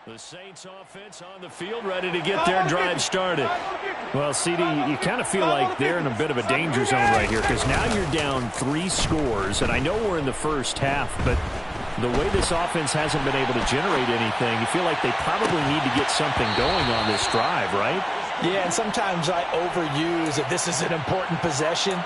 The Saints offense on the field, ready to get their drive started. Well, CD, you kind of feel like they're in a bit of a danger zone right here because now you're down 3 scores, and I know we're in the first half, but the way this offense hasn't been able to generate anything, you feel like they probably need to get something going on this drive, right? Yeah, and sometimes I overuse that this is an important possession.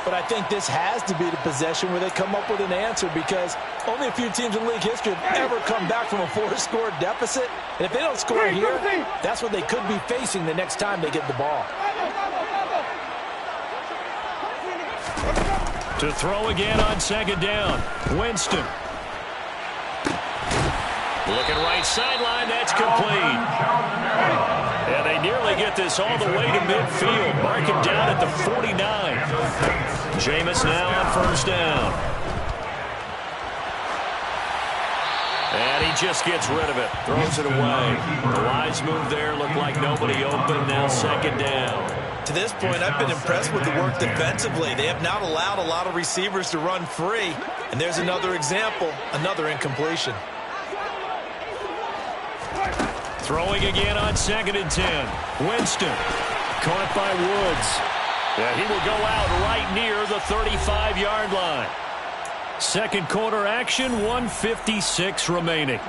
But I think this has to be the possession where they come up with an answer because only a few teams in league history have ever come back from a 4-score deficit. And if they don't score here, that's what they could be facing the next time they get the ball. To throw again on second down. Winston. Looking right sideline, that's complete. And they nearly get this all the way to midfield. Mark him down at the 49. Jameis now on first down. And he just gets rid of it. Throws it away. The wise move there. Looked like nobody open. Now second down. To this point, I've been impressed with the work defensively. They have not allowed a lot of receivers to run free. And there's another example, another incompletion. Throwing again on second and 10. Winston caught by Woods. Yeah, he will go out right near the 35-yard line. Second quarter action, 1:56 remaining.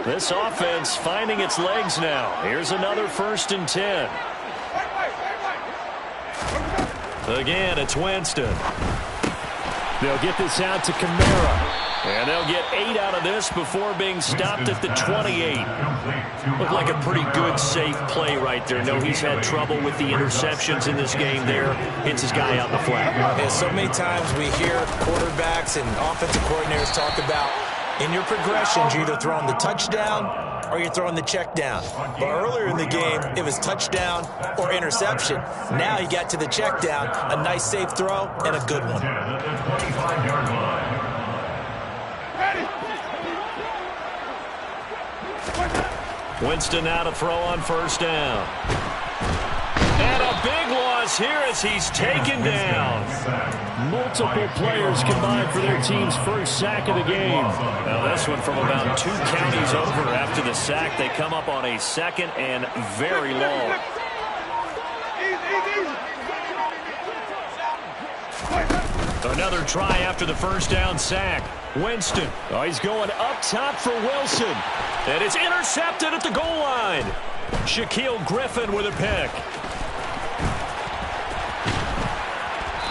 This offense finding its legs now. Here's another first and 10. Again, it's Winston. They'll get this out to Kamara. And they'll get 8 out of this before being stopped at the 28. Looked like a pretty good, safe play right there. No, he's had trouble with the interceptions in this game there. Hits his guy out the flat. Yeah, so many times we hear quarterbacks and offensive coordinators talk about in your progressions, you're either throwing the touchdown or you're throwing the check down. But earlier in the game, it was touchdown or interception. Now he got to the check down, a nice safe throw, and a good one. Winston now to throw on first down. And a big loss here as he's taken down. Multiple players combined for their team's first sack of the game. Now this one from about 2 counties over after the sack. They come up on a second and very long. Another try after the first down sack. Winston. Oh, he's going up top for Wilson. And it's intercepted at the goal line. Shaquille Griffin with a pick.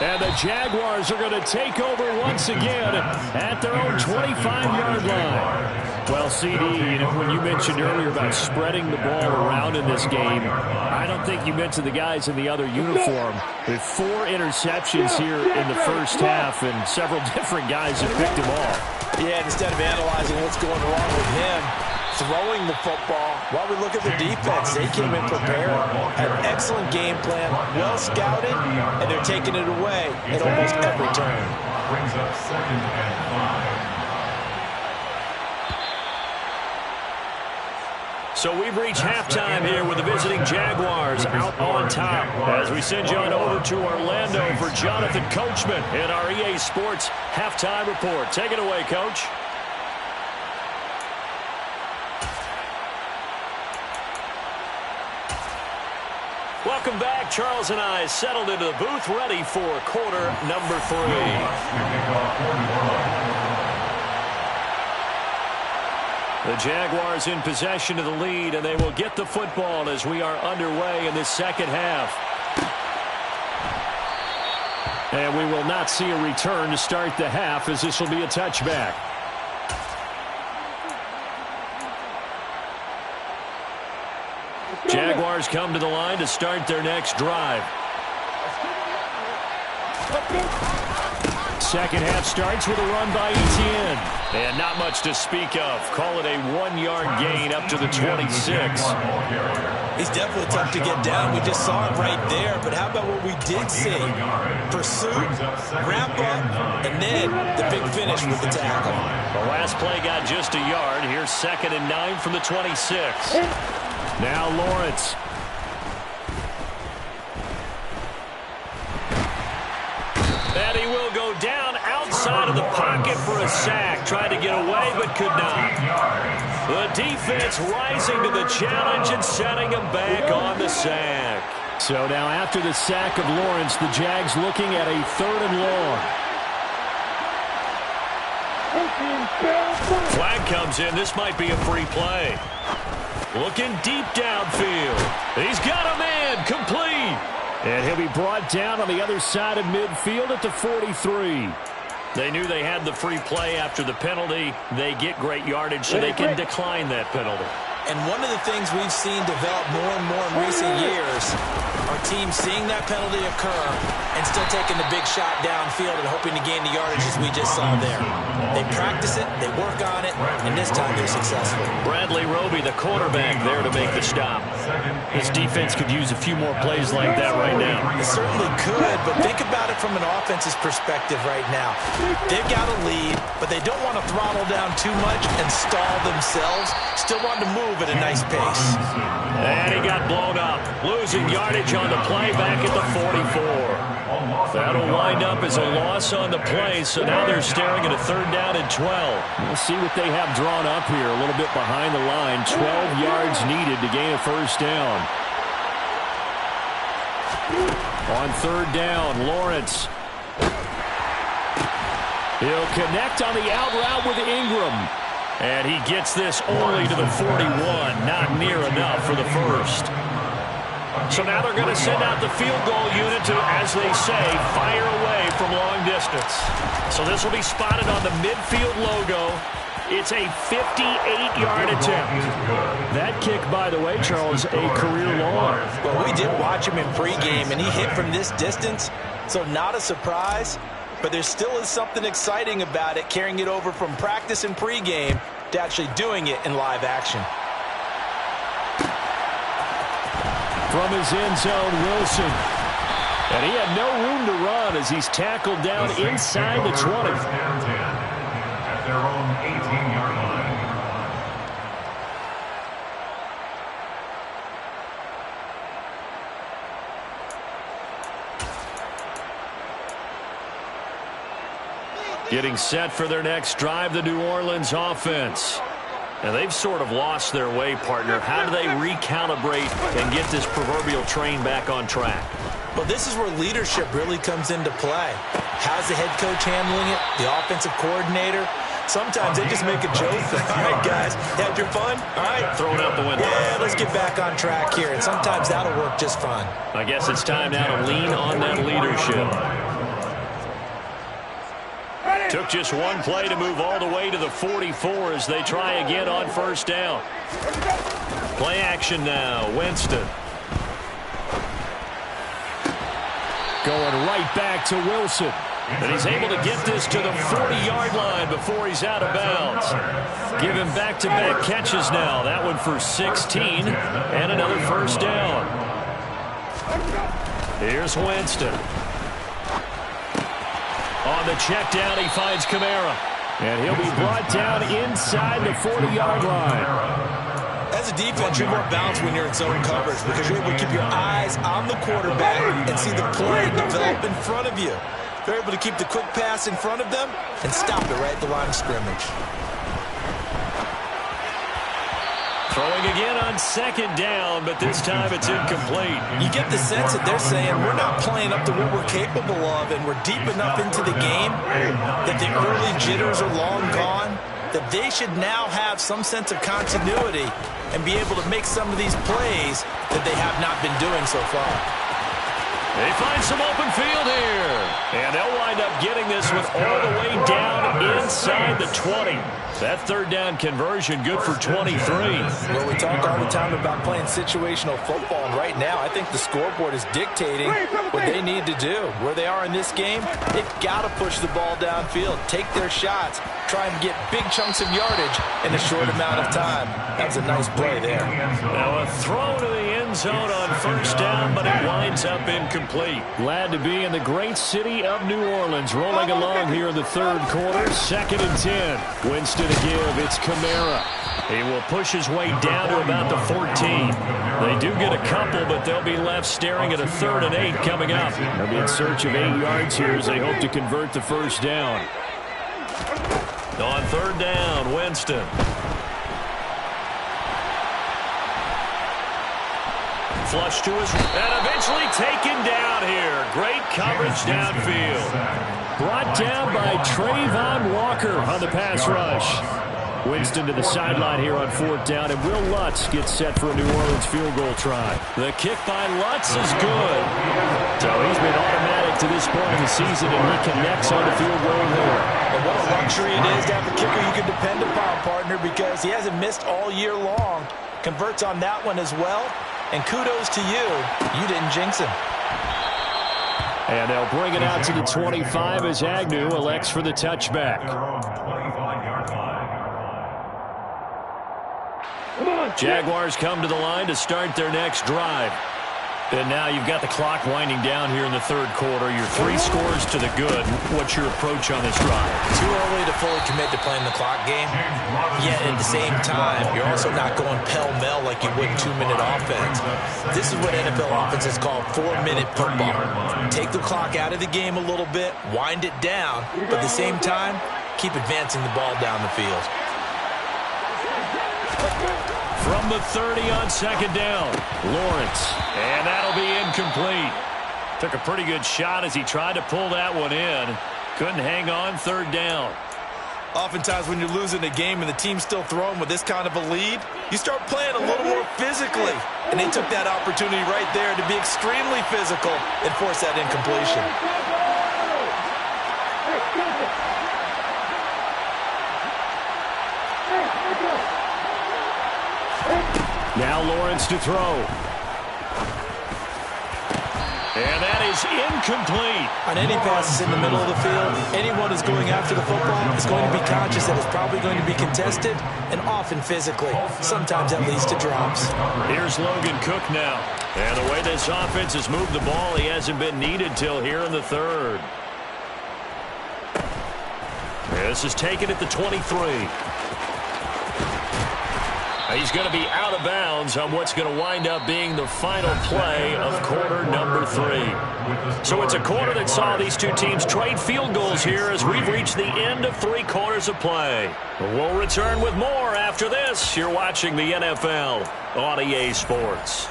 And the Jaguars are going to take over once again at their own 25-yard line. Well, CD, when you mentioned earlier about spreading the ball around in this game, I don't think you mentioned the guys in the other uniform. With 4 interceptions here in the first half, and several different guys have picked them off. Yeah, instead of analyzing what's going wrong with him, throwing the football, while we look at the defense, they came in prepared, had an excellent game plan, well scouted, and they're taking it away at almost every turn. Brings up second and 5. So we've reached halftime here with the visiting Jaguars out on top as we send you on over to Orlando for Jonathan Coachman in our EA Sports Halftime Report. Take it away, Coach. Welcome back. Charles and I settled into the booth ready for quarter number 3. The Jaguars in possession of the lead, and they will get the football as we are underway in this second half. And we will not see a return to start the half as this will be a touchback. Jaguars come to the line to start their next drive. Second half starts with a run by Etienne. And not much to speak of. Call it a 1-yard gain up to the 26. He's definitely tough to get down. We just saw it right there. But how about what we did see? Pursuit, wrap up, and then the big finish with the tackle. The last play got just a yard. Here's 2nd and 9 from the 26. Now Lawrence. And he will go down outside inside of the pocket for a sack. Tried to get away, but could not. The defense rising to the challenge and setting him back on the sack. So now after the sack of Lawrence, the Jags looking at a 3rd and long. Flag comes in. This might be a free play. Looking deep downfield. He's got a man. Complete. And he'll be brought down on the other side of midfield at the 43. They knew they had the free play after the penalty. They get great yardage, so they can decline that penalty. And one of the things we've seen develop more and more in recent years are teams seeing that penalty occur and still taking the big shot downfield and hoping to gain the yardage as we just saw there. They practice it, they work on it, and this time they're successful. Bradley Roby, the quarterback, there to make the stop. This defense could use a few more plays like that right now. It certainly could, but think about it from an offense's perspective right now. They've got a lead, but they don't want to throttle down too much and stall themselves. Still want to move at a nice pace. And he got blown up. Losing yardage on the play back at the 44. That'll wind up as a loss on the play, so now they're staring at a 3rd down and 12. We'll see what they have drawn up here. A little bit behind the line. 12 yards needed to gain a 1st down. On 3rd down, Lawrence. He'll connect on the out route with Ingram. And he gets this only to the 41. Not near enough for the 1st. So now they're going to send out the field goal unit to, as they say, fire away from long distance. So this will be spotted on the midfield logo. It's a 58-yard attempt. That kick, by the way, Charles, a career long. Well, we did watch him in pregame, and he hit from this distance, so not a surprise. But there still is something exciting about it, carrying it over from practice and pregame to actually doing it in live action. From his end zone, Wilson. And he had no room to run as he's tackled down inside the 20. At their own 18-yard line. Getting set for their next drive, the New Orleans offense. And they've sort of lost their way, partner. How do they recalibrate and get this proverbial train back on track? Well, this is where leadership really comes into play. How's the head coach handling it? The offensive coordinator? Sometimes they just make a joke. All right, guys, had your fun? All right. Throw it out the window. Yeah, let's get back on track here. And sometimes that'll work just fine. I guess it's time now to lean on that leadership. Took just one play to move all the way to the 44 as they try again on 1st down. Play action now. Winston. Going right back to Wilson. And he's able to get this to the 40-yard line before he's out of bounds. Give him back-to-back catches now. That one for 16 and another 1st down. Here's Winston. On the check down, he finds Kamara. And he'll be brought down inside the 40-yard line. As a defense, you're more balanced when you're in zone coverage because you're able to keep your eyes on the quarterback and see the play develop in front of you. They're able to keep the quick pass in front of them and stop it right at the line of scrimmage. Throwing again on 2nd down, but this time it's incomplete. You get the sense that they're saying we're not playing up to what we're capable of, and we're deep enough into the game that the early jitters are long gone, that they should now have some sense of continuity and be able to make some of these plays that they have not been doing so far. They find some open field here. And they'll wind up getting this with all the way down inside the 20. That 3rd down conversion good for 23. Well, we talk all the time about playing situational football, and right now I think the scoreboard is dictating what they need to do. Where they are in this game, they've got to push the ball downfield, take their shots, try and get big chunks of yardage in a short amount of time. That was a nice play there. Now a throw to the end zone on 1st down, but it winds up incomplete. Glad to be in the great city of New Orleans, rolling along here in the 3rd quarter. 2nd and 10. Winston to give. It's Kamara. He will push his way down to about the 14. They do get a couple, but they'll be left staring at a 3rd and 8 coming up. They'll be in search of 8 yards here as they hope to convert the 1st down. On third down, Winston. Flush to his, and eventually taken down here. Great coverage downfield. Brought down by Trayvon Walker on the pass rush. Winston to the sideline here on fourth down, and Will Lutz gets set for a New Orleans field goal try. The kick by Lutz is good. So he's been automatic to this point of the season, and he connects on the field goal there. And what a luxury it is to have a kicker you can depend upon, partner, because he hasn't missed all year long. Converts on that one as well. And kudos to you. You didn't jinx him. And they'll bring it out to the 25 as Agnew elects for the touchback. Jaguars come to the line to start their next drive. And now you've got the clock winding down here in the third quarter. You're 3 scores to the good. What's your approach on this drive? Too early to fully commit to playing the clock game. Yet at the same time, you're also not going pell-mell like you would in 2-minute offense. This is what NFL offenses call 4-minute football. Take the clock out of the game a little bit, wind it down, but at the same time, keep advancing the ball down the field. From the 30 on second down, Lawrence. And that'll be incomplete. Took a pretty good shot as he tried to pull that one in. Couldn't hang on third down. Oftentimes when you're losing a game and the team's still throwing with this kind of a lead, you start playing a little more physically. And they took that opportunity right there to be extremely physical and force that incompletion. Now Lawrence to throw. And that is incomplete. On any passes in the middle of the field, anyone who's going after the football is going to be conscious that it's probably going to be contested and often physically. Sometimes that leads to drops. Here's Logan Cook now. And the way this offense has moved the ball, he hasn't been needed till here in the third. This is taken at the 23. He's going to be out of bounds on what's going to wind up being the final play of quarter number 3. So it's a quarter that saw these two teams trade field goals here as we've reached the end of 3 quarters of play. We'll return with more after this. You're watching the NFL on EA Sports.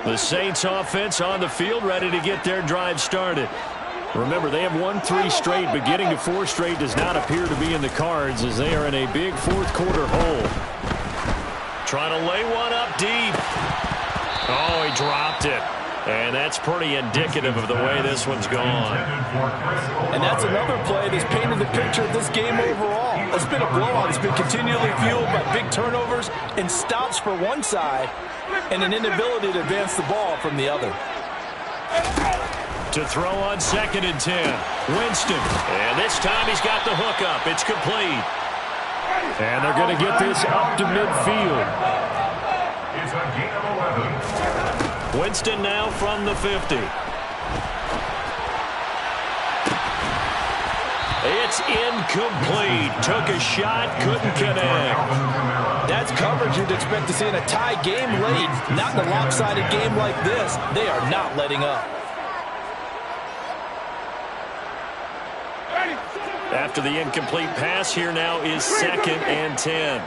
The Saints offense on the field ready to get their drive started. Remember, they have won 3 straight, but getting to 4 straight does not appear to be in the cards as they are in a big fourth quarter hole. Trying to lay one up deep. Oh, he dropped it. And that's pretty indicative of the way this one's gone. And that's another play that's painted the picture of this game overall. It's been a blowout. It's been continually fueled by big turnovers and stops for one side and an inability to advance the ball from the other. To throw on 2nd and 10. Winston. And this time he's got the hook up. It's complete. And they're going to get this up to midfield. It's a gain of 11. Winston now from the 50. It's incomplete. Took a shot, couldn't connect. That's coverage you'd expect to see in a tie game late. Not in a lopsided game like this. They are not letting up. After the incomplete pass, here now is 2nd and 10.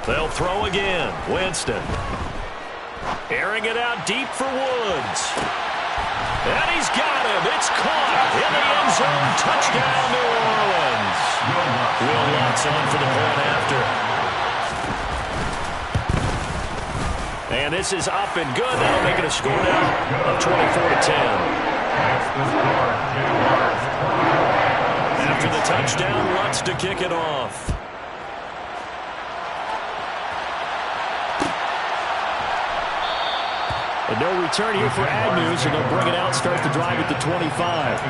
They'll throw again. Winston. Airing it out deep for Woods. And he's got him. It's caught in the end zone. Touchdown, New Orleans. Will Lutz on for the point after. And this is up and good. That'll make it a score now of 24-10. After the touchdown, Lutz to kick it off. And no return here for Agnew, so they'll bring it out, start the drive at the 25.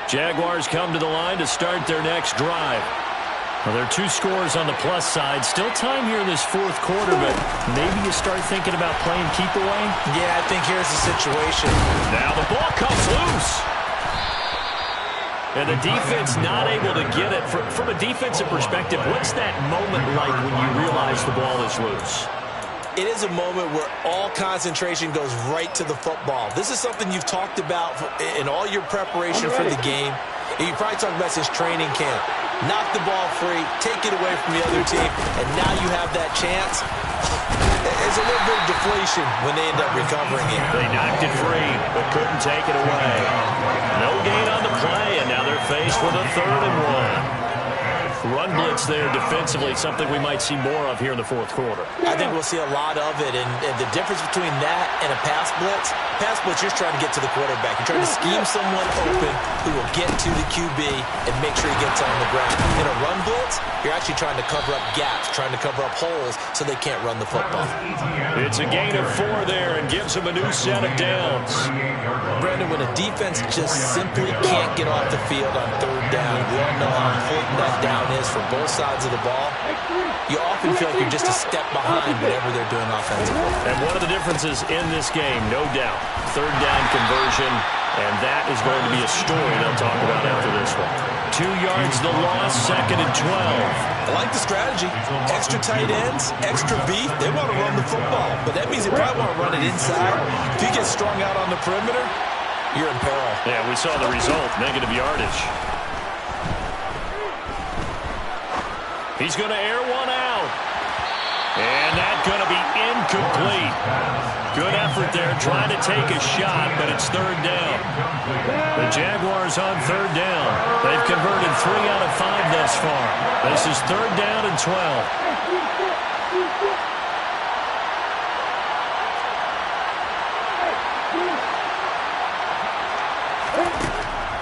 Jaguars come to the line to start their next drive. Well, there are 2 scores on the plus side. Still time here in this fourth quarter, but maybe you start thinking about playing keep away? Yeah, I think here's the situation. Now the ball comes loose. And the defense not able to get it. From a defensive perspective, what's that moment like when you realize the ball is loose? It is a moment where all concentration goes right to the football. This is something you've talked about in all your preparation for the game. And you probably talked about since training camp. Knock the ball free, take it away from the other team, and now you have that chance. There's a little bit of deflation when they end up recovering it. They knocked it free, but couldn't take it away. No gain on the play, and now they're faced with a 3rd and 1. Run blitz there defensively, something we might see more of here in the fourth quarter. I think we'll see a lot of it, and the difference between that and a pass blitz, you're just trying to get to the quarterback. You're trying to scheme someone open who will get to the QB and make sure he gets on the ground. In a run blitz, you're actually trying to cover up gaps, trying to cover up holes so they can't run the football. It's a gain of 4 there and gives them a new set of downs. Brandon, when a defense just simply can't get off the field on 3rd down, we all know how important that down is for both sides of the ball. You often feel like you're just a step behind whatever they're doing offensively. And one of the differences in this game, no doubt, 3rd down conversion, and that is going to be a story they'll talk about after this one. 2 yards the loss, 2nd and 12. I like the strategy. Extra tight ends, extra beef. They want to run the football, but that means they probably want to run it inside. If you get strung out on the perimeter, you're in peril. Yeah, we saw the result, negative yardage. He's going to air one out. And that's going to be incomplete. Good effort there, trying to take a shot, but it's 3rd down. The Jaguars on 3rd down. They've converted 3 out of 5 thus far. This is 3rd down and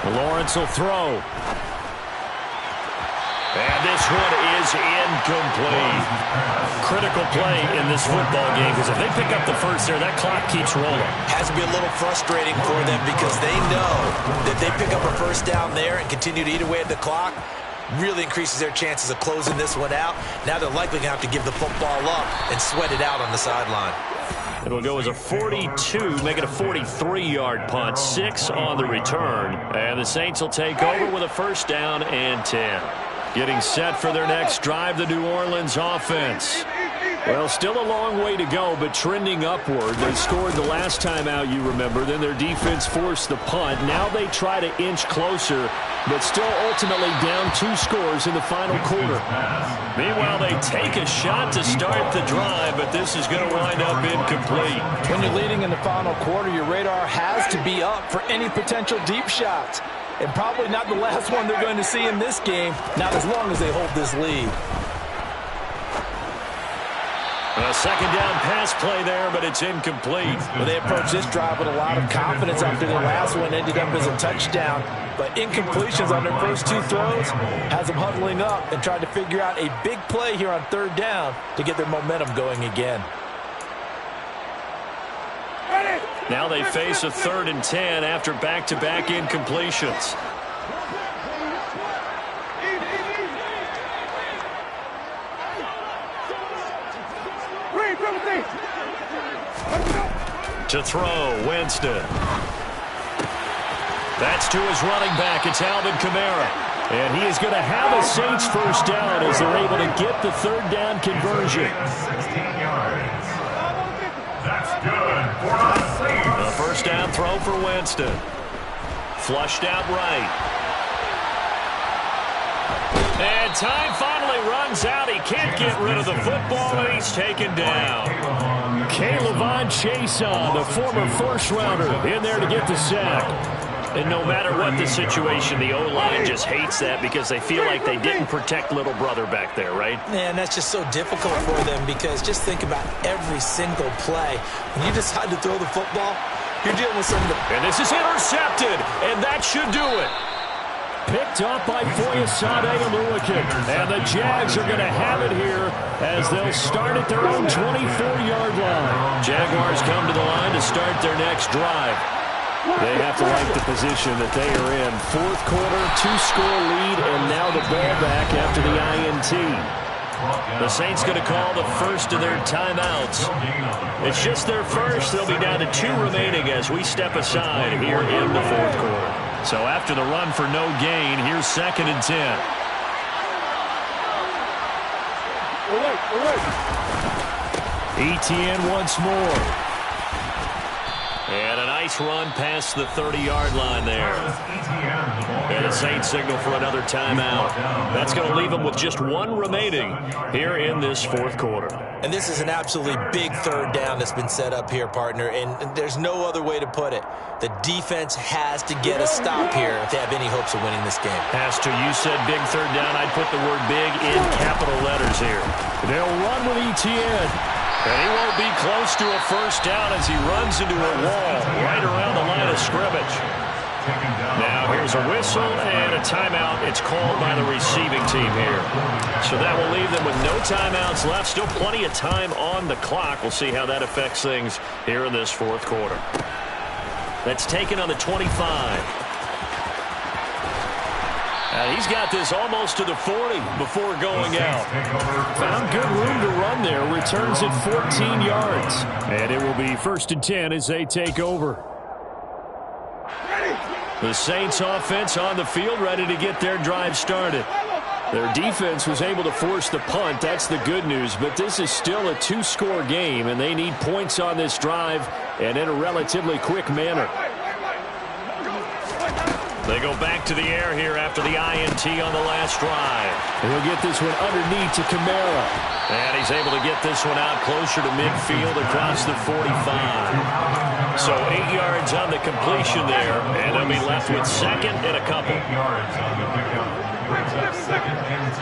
12. Lawrence will throw. And this one is incomplete. Critical play in this football game because if they pick up the first there, that clock keeps rolling. Has to be a little frustrating for them because they know that they pick up a 1st down there and continue to eat away at the clock, really increases their chances of closing this one out. Now they're likely going to have to give the football up and sweat it out on the sideline. It'll go as a 42, make it a 43-yard punt, 6 on the return. And the Saints will take over with a 1st down and 10. Getting set for their next drive, the New Orleans offense. Well, still a long way to go, but trending upward. They scored the last time out, you remember. Then their defense forced the punt. Now they try to inch closer, but still ultimately down 2 scores in the final quarter. Meanwhile, they take a shot to start the drive, but this is going to wind up incomplete. When you're leading in the final quarter, your radar has to be up for any potential deep shots. And probably not the last one they're going to see in this game, not as long as they hold this lead. A 2nd down pass play there, but it's incomplete. Well, they approached this drive with a lot of confidence after their last one ended up as a touchdown. But incompletions on their first 2 throws has them huddling up and trying to figure out a big play here on 3rd down to get their momentum going again. Now they face a 3rd and 10 after back-to-back incompletions. To throw, Winston. That's to his running back. It's Alvin Kamara. And he is going to have a Saints 1st down as they're able to get the 3rd down conversion. 16 yards. That's good for the Saints. A 1st down throw for Winston. Flushed out right. And time finally runs out. He can't get rid of the football, and he's taken down. K'Lavon Chaisson, the former 1st-rounder, in there to get the sack. And no matter what the situation, the O-line just hates that because they feel like they didn't protect little brother back there, right? Man, that's just so difficult for them because just think about every single play. When you decide to throw the football, you're dealing with some of the... And this is intercepted, and that should do it. Picked up by Foyesade Oluwakin. And the Jags are going to have it here as they'll start at their own 24-yard line. Jaguars come to the line to start their next drive. They have to like the position that they are in. 4th quarter, 2-score lead, and now the ball back after the INT. The Saints going to call the first of their timeouts. It's just their first. They'll be down to 2 remaining as we step aside here in the 4th quarter. So after the run for no gain, here's 2nd and 10. Etienne once more. And a nice run past the 30-yard line there. And a Saints signal for another timeout. That's going to leave them with just one remaining here in this 4th quarter. And this is an absolutely big 3rd down that's been set up here, partner, and there's no other way to put it. The defense has to get a stop here if they have any hopes of winning this game. Pastor, you said big 3rd down. I'd put the word big in capital letters here. They'll run with Etienne. And he won't be close to a 1st down as he runs into a wall right around the line of scrimmage. Now here's a whistle and a timeout. It's called by the receiving team here. So that will leave them with no timeouts left. Still plenty of time on the clock. We'll see how that affects things here in this 4th quarter. That's taken on the 25. And he's got this almost to the 40 before going out. Found good room to run there. Returns it 14 yards. And it will be 1st and 10 as they take over. The Saints offense on the field ready to get their drive started. Their defense was able to force the punt. That's the good news. But this is still a 2-score game, and they need points on this drive and in a relatively quick manner. They go back to the air here after the INT on the last drive. And he'll get this one underneath to Kamara. And he's able to get this one out closer to midfield across the 45. So 8 yards on the completion there, and they'll be left with 2nd and a couple. 8 yards on the pickup. Brings up 2nd and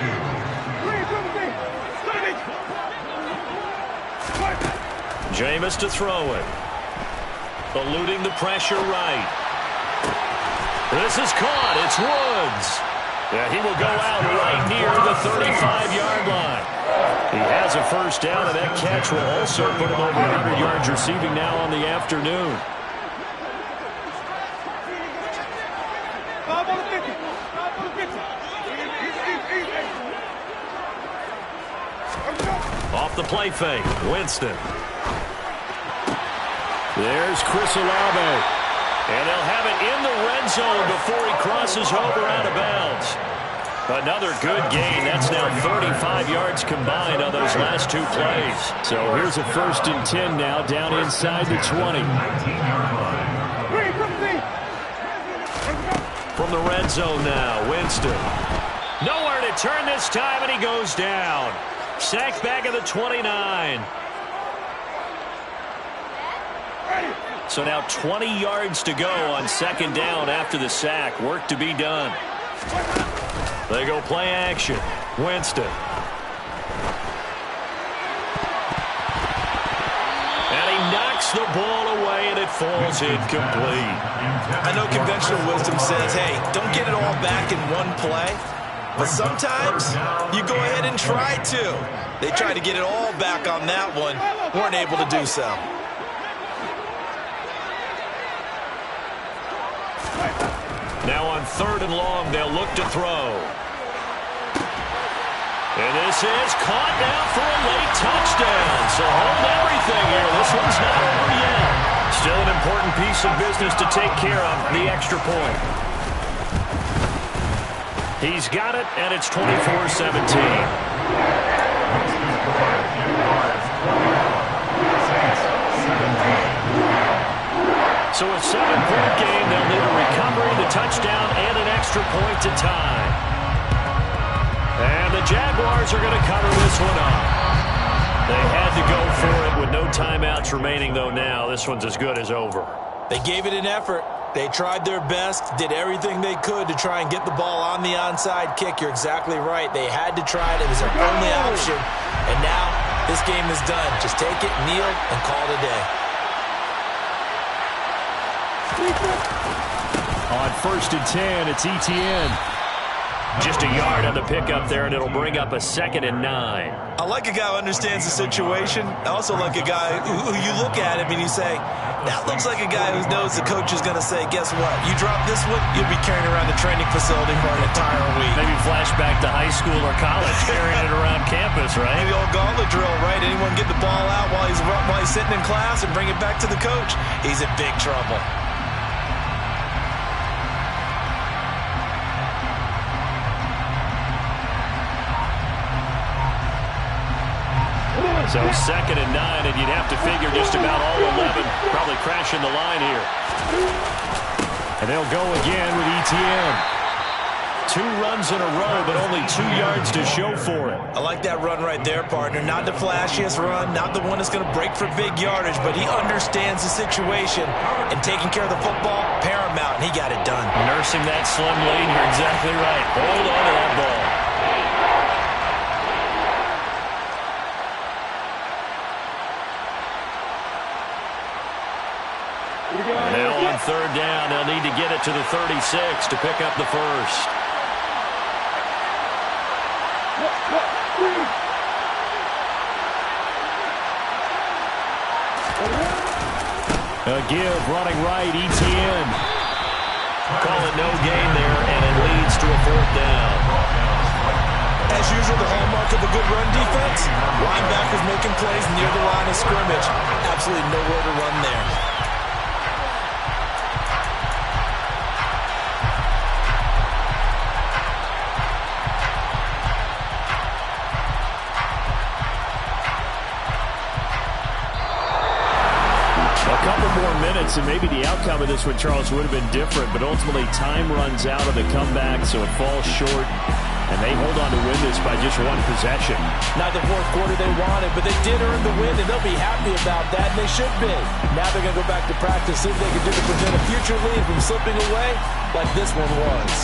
2. Jameis to throw it. Eluding the pressure right. This is caught. It's Woods. Yeah, he will go out right near the 35-yard line. He has a 1st down, and that catch will also put him over 100 yards receiving now on the afternoon. Off the play fake, Winston. There's Chris Olave. And they'll have it in the red zone before he crosses over out of bounds. Another good gain. That's now 35 yards combined on those last 2 plays. So here's a 1st and 10 now down inside the 20. From the red zone now, Winston. Nowhere to turn this time, and he goes down. Sacked back at the 29. So now 20 yards to go on 2nd down after the sack. Work to be done. They go play action. Winston. And he knocks the ball away, and it falls incomplete. I know conventional wisdom says, hey, don't get it all back in one play. But sometimes you go ahead and try to. They tried to get it all back on that one. Weren't able to do so. Now on 3rd and long, they'll look to throw. And this is caught now for a late touchdown. So hold everything here. This one's not over yet. Still an important piece of business to take care of, the extra point. He's got it, and it's 24-17. So a 7-point game, they'll need a recovery, the touchdown, and an extra point to tie. And the Jaguars are going to cover this one up. They had to go for it with no timeouts remaining, though now. This one's as good as over. They gave it an effort. They tried their best, did everything they could to try and get the ball on the onside kick. You're exactly right. They had to try it. It was their only option. And now this game is done. Just take it, kneel, and call it a day. On 1st and 10, it's Etienne. Just a yard on the pickup there, and it'll bring up a 2nd and 9. I like a guy who understands the situation. I also like a guy who you look at him and you say, that looks like a guy who knows the coach is going to say, guess what? You drop this one, you'll be carrying around the training facility for an entire week. Maybe flashback to high school or college, carrying it around campus, right? Maybe the old gauntlet drill, right? Anyone get the ball out while he's sitting in class and bring it back to the coach? He's in big trouble. So 2nd and 9, and you'd have to figure just about all 11 probably crashing the line here. And they'll go again with ETN. 2 runs in a row, but only 2 yards to show for it. I like that run right there, partner. Not the flashiest run, not the one that's going to break for big yardage, but he understands the situation, and taking care of the football, paramount, and he got it done. Nursing that slim lead, you're exactly right. Hold on to that ball. Now on 3rd down, they'll need to get it to the 36 to pick up the first. A give, running right, ETN. Call it no gain there, and it leads to a 4th down. As usual, the hallmark of a good run defense, linebackers making plays near the line of scrimmage. Absolutely nowhere to run there. Minutes, and maybe the outcome of this one, Charles, would have been different, but ultimately time runs out of the comeback, so it falls short, and they hold on to win this by just 1 possession. Not the 4th quarter they wanted, but they did earn the win, and they'll be happy about that, and they should be. Now they're going to go back to practice, see if they can do to prevent a future lead from slipping away like this one was.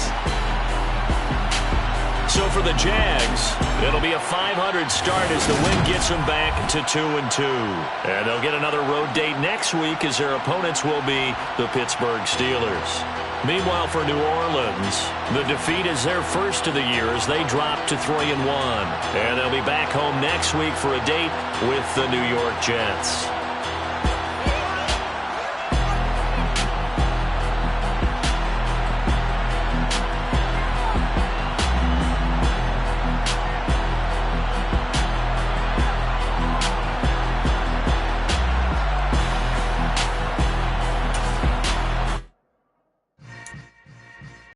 So for the Jags, it'll be a 500 start as the win gets them back to 2-2. And they'll get another road date next week as their opponents will be the Pittsburgh Steelers. Meanwhile, for New Orleans, the defeat is their first of the year as they drop to 3-1. And they'll be back home next week for a date with the New York Jets.